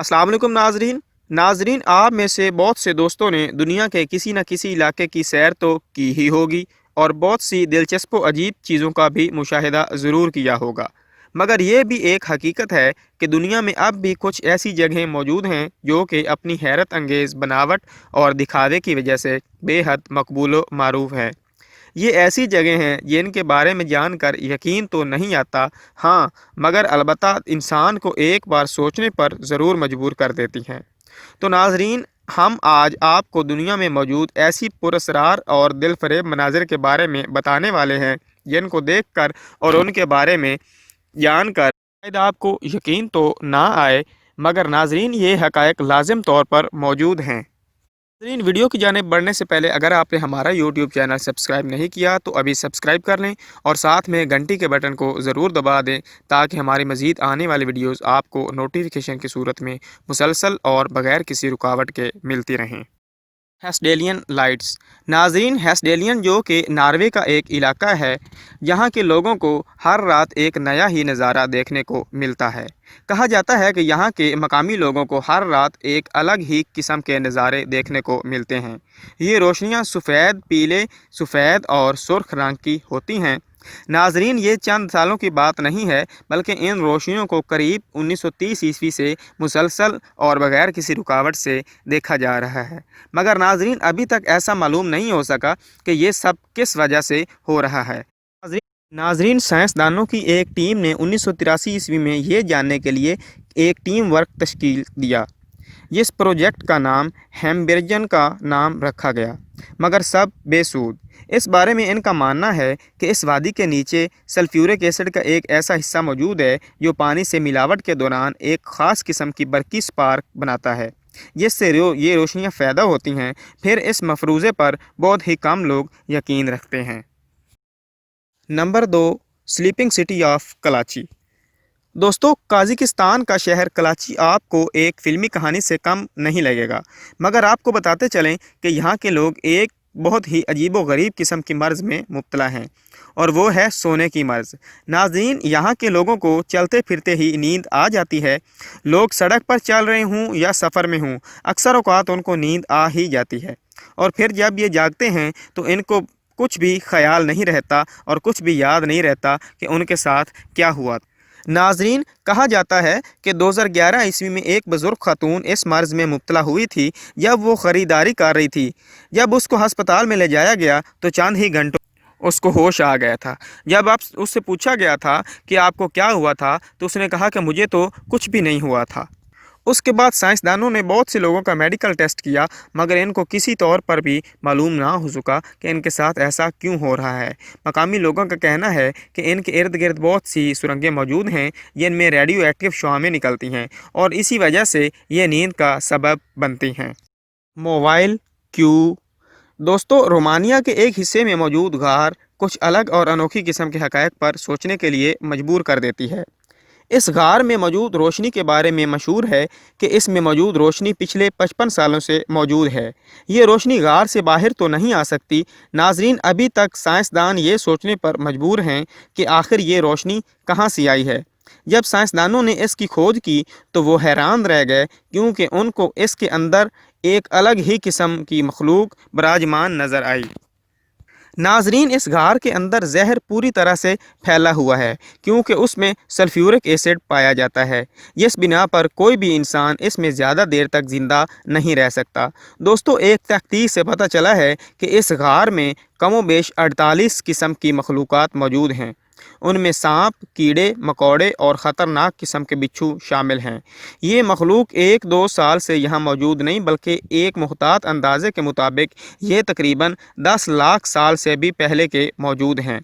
अस्सलाम वालेकुम नाजरीन आप में से बहुत से दोस्तों ने दुनिया के किसी न किसी इलाके की सैर तो की ही होगी और बहुत सी दिलचस्प व अजीब चीज़ों का भी मुशाहिदा ज़रूर किया होगा। मगर ये भी एक हकीकत है कि दुनिया में अब भी कुछ ऐसी जगहें मौजूद हैं जो कि अपनी हैरत अंगेज़ बनावट और दिखावे की वजह से बेहद मकबूल मारूफ हैं। ये ऐसी जगह हैं जिनके बारे में जानकर यकीन तो नहीं आता, हाँ, मगर अलबत्ता इंसान को एक बार सोचने पर ज़रूर मजबूर कर देती हैं। तो नाजरीन, हम आज आपको दुनिया में मौजूद ऐसी पुरस्रार और दिलफरेब मनाजिर के बारे में बताने वाले हैं जिनको देखकर और उनके बारे में जानकर शायद आपको यकीन तो ना आए, मगर नाजरीन ये हकायक लाजिम तौर पर मौजूद हैं। नाज़रीन, वीडियो की जानिब बढ़ने से पहले अगर आपने हमारा यूट्यूब चैनल सब्सक्राइब नहीं किया तो अभी सब्सक्राइब कर लें और साथ में घंटी के बटन को ज़रूर दबा दें ताकि हमारी मज़ीद आने वाली वीडियोस आपको नोटिफिकेशन की सूरत में मुसलसल और बग़ैर किसी रुकावट के मिलती रहें। हेस्डेलियन लाइट्स। नाज़रीन, हेस्डेलियन जो कि नॉर्वे का एक इलाका है, यहाँ के लोगों को हर रात एक नया ही नज़ारा देखने को मिलता है। कहा जाता है कि यहाँ के मकामी लोगों को हर रात एक अलग ही किस्म के नज़ारे देखने को मिलते हैं। ये रोशनियाँ सफ़ेद, पीले, सफ़ेद और सुर्ख रंग की होती हैं। नाजरीन, ये चंद सालों की बात नहीं है, बल्कि इन रोशनियों को करीब 1930 ईस्वी से मुसलसल और बग़ैर किसी रुकावट से देखा जा रहा है। मगर नाजरीन, अभी तक ऐसा मालूम नहीं हो सका कि ये सब किस वजह से हो रहा है। नाजरीन, साइंसदानों की एक टीम ने 1983 ईस्वी में ये जानने के लिए एक टीम वर्क तश्कील दिया। इस प्रोजेक्ट का नाम हैम्बर्जन का नाम रखा गया, मगर सब बेसूद। इस बारे में इनका मानना है कि इस वादी के नीचे सल्फ्यूरिक एसिड का एक ऐसा हिस्सा मौजूद है जो पानी से मिलावट के दौरान एक ख़ास किस्म की बरकी स्पार्क बनाता है, जिससे ये रोशनियाँ पैदा होती हैं। फिर इस मफरूज़े पर बहुत ही कम लोग यकीन रखते हैं। Number 2, sleeping city of Karachi. दोस्तों, कजाकिस्तान का शहर कराची आपको एक फ़िल्मी कहानी से कम नहीं लगेगा, मगर आपको बताते चलें कि यहाँ के लोग एक बहुत ही अजीबो-गरीब किस्म की मर्ज़ में मुब्तला हैं, और वो है सोने की मर्ज़। नाज़रीन, यहाँ के लोगों को चलते फिरते ही नींद आ जाती है। लोग सड़क पर चल रहे हों या सफ़र में हों, अक्सर औक़ात उनको नींद आ ही जाती है, और फिर जब ये जागते हैं तो इनको कुछ भी ख्याल नहीं रहता और कुछ भी याद नहीं रहता कि उनके साथ क्या हुआ। नाजरीन, कहा जाता है कि 2011 ईस्वी में एक बुज़ुर्ग खातून इस मर्ज़ में मुब्तला हुई थी जब वो ख़रीदारी कर रही थी। जब उसको हस्पताल में ले जाया गया तो चंद ही घंटों उसको होश आ गया था। जब आप उससे पूछा गया था कि आपको क्या हुआ था, तो उसने कहा कि मुझे तो कुछ भी नहीं हुआ था। उसके बाद साइंसदानों ने बहुत से लोगों का मेडिकल टेस्ट किया, मगर इनको किसी तौर पर भी मालूम ना हो सका कि इनके साथ ऐसा क्यों हो रहा है। मकामी लोगों का कहना है कि इनके इर्द गिर्द बहुत सी सुरंगें मौजूद हैं जिनमें रेडियो एक्टिव शुआएं निकलती हैं और इसी वजह से ये नींद का सबब बनती हैं। Mobile Q. दोस्तों, रोमानिया के एक हिस्से में मौजूद गार कुछ अलग और अनोखी किस्म के हक़ायक़ पर सोचने के लिए मजबूर कर देती है। इस गार में मौजूद रोशनी के बारे में मशहूर है कि इसमें मौजूद रोशनी पिछले 55 सालों से मौजूद है। ये रोशनी गार से बाहर तो नहीं आ सकती। नाजरीन, अभी तक साइंसदान ये सोचने पर मजबूर हैं कि आखिर ये रोशनी कहाँ से आई है। जब साइंसदानों ने इसकी खोज की तो वो हैरान रह गए, क्योंकि उनको इसके अंदर एक अलग ही किस्म की मखलूक विराजमान नज़र आई। नाजरीन, इस गार के अंदर जहर पूरी तरह से फैला हुआ है, क्योंकि उसमें सल्फ्यूरिक एसिड पाया जाता है। इस बिना पर कोई भी इंसान इसमें ज़्यादा देर तक ज़िंदा नहीं रह सकता। दोस्तों, एक तहकीक से पता चला है कि इस गार में कमोबेश 48 किस्म की मखलूक़ात मौजूद हैं। उनमें सांप, कीड़े मकोड़े और ख़तरनाक किस्म के बिच्छू शामिल हैं। ये मखलूक 1-2 साल से यहाँ मौजूद नहीं, बल्कि एक मुहतात अंदाजे के मुताबिक ये तकरीबन 10 लाख साल से भी पहले के मौजूद हैं।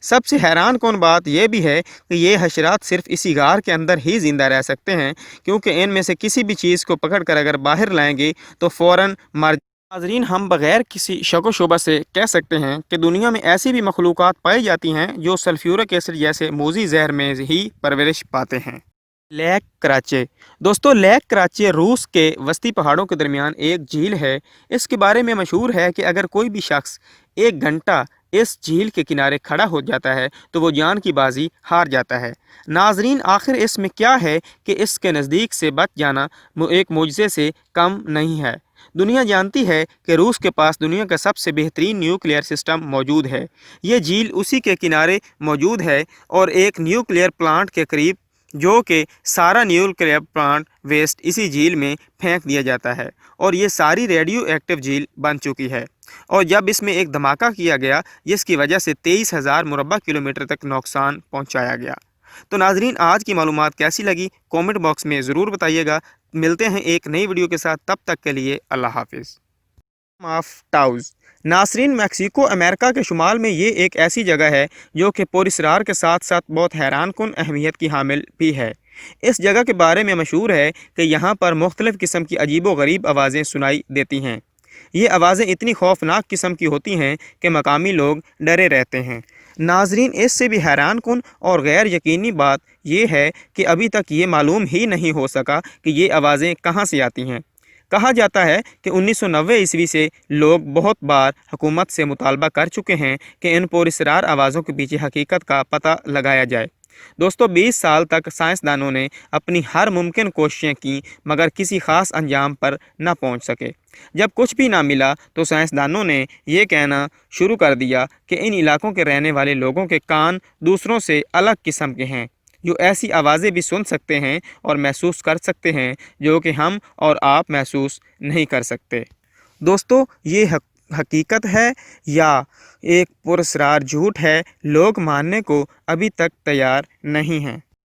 सबसे हैरान कौन बात यह भी है कि ये हशरात सिर्फ इसी गार के अंदर ही ज़िंदा रह सकते हैं, क्योंकि इनमें से किसी भी चीज़ को पकड़ कर अगर बाहर लाएंगे तो फ़ौरन मर। नाज़रीन, हम बग़ैर किसी शक व शुबा से कह सकते हैं कि दुनिया में ऐसी भी मखलूक़ात पाई जाती हैं जो सल्फ्यूरिक एसिड जैसे मोज़ी ज़हर में ही परवरिश पाते हैं। लेक कराचे। दोस्तों, लेक कराचे रूस के वस्ती पहाड़ों के दरमियान एक झील है। इसके बारे में मशहूर है कि अगर कोई भी शख्स 1 घंटा इस झील के किनारे खड़ा हो जाता है तो वो जान की बाजी हार जाता है। नाजरीन, आखिर इसमें क्या है कि इसके नज़दीक से बच जाना एक मुआजिज़े से कम नहीं है। दुनिया जानती है कि रूस के पास दुनिया का सबसे बेहतरीन न्यूक्लियर सिस्टम मौजूद है। ये झील उसी के किनारे मौजूद है और एक न्यूक्लियर प्लांट के करीब, जो कि सारा न्यूक्लियर प्लांट वेस्ट इसी झील में फेंक दिया जाता है और ये सारी रेडियो एक्टिव झील बन चुकी है। और जब इसमें एक धमाका किया गया जिसकी वजह से 23,000 मुरबा किलोमीटर तक नुकसान पहुंचाया गया। तो नाजरीन, आज की मालूमात कैसी लगी कमेंट बॉक्स में ज़रूर बताइएगा। मिलते हैं एक नई वीडियो के साथ, तब तक के लिए अल्लाह हाफिज़। ऑफ टाउज़। नासरीन, मैक्सिको अमेरिका के शुमाल में ये एक ऐसी जगह है जो कि पुरस्रार के साथ साथ बहुत हैरान कुन अहमियत की हामिल भी है। इस जगह के बारे में मशहूर है कि यहाँ पर मुख्तलिफ़ किस्म की अजीब व गरीब आवाज़ें सुनाई देती हैं। ये आवाज़ें इतनी खौफनाक किस्म की होती हैं कि मकामी लोग डरे रहते हैं। नाजरीन, इससे भी हैरान कुन और गैर यकीनी बात यह है कि अभी तक ये मालूम ही नहीं हो सका कि ये आवाज़ें कहाँ से आती हैं। कहा जाता है कि 1990 ईस्वी से लोग बहुत बार हुकूमत से मुतालबा कर चुके हैं कि इन पुरस्रार आवाज़ों के पीछे हकीकत का पता लगाया जाए। दोस्तों, 20 साल तक साइंसदानों ने अपनी हर मुमकिन कोशिशें की मगर किसी ख़ास अंजाम पर न पहुंच सके। जब कुछ भी ना मिला तो साइंसदानों ने यह कहना शुरू कर दिया कि इन इलाकों के रहने वाले लोगों के कान दूसरों से अलग किस्म के हैं, जो ऐसी आवाज़ें भी सुन सकते हैं और महसूस कर सकते हैं जो कि हम और आप महसूस नहीं कर सकते। दोस्तों, ये हकीकत है या एक पुरस्रार झूठ है, लोग मानने को अभी तक तैयार नहीं हैं।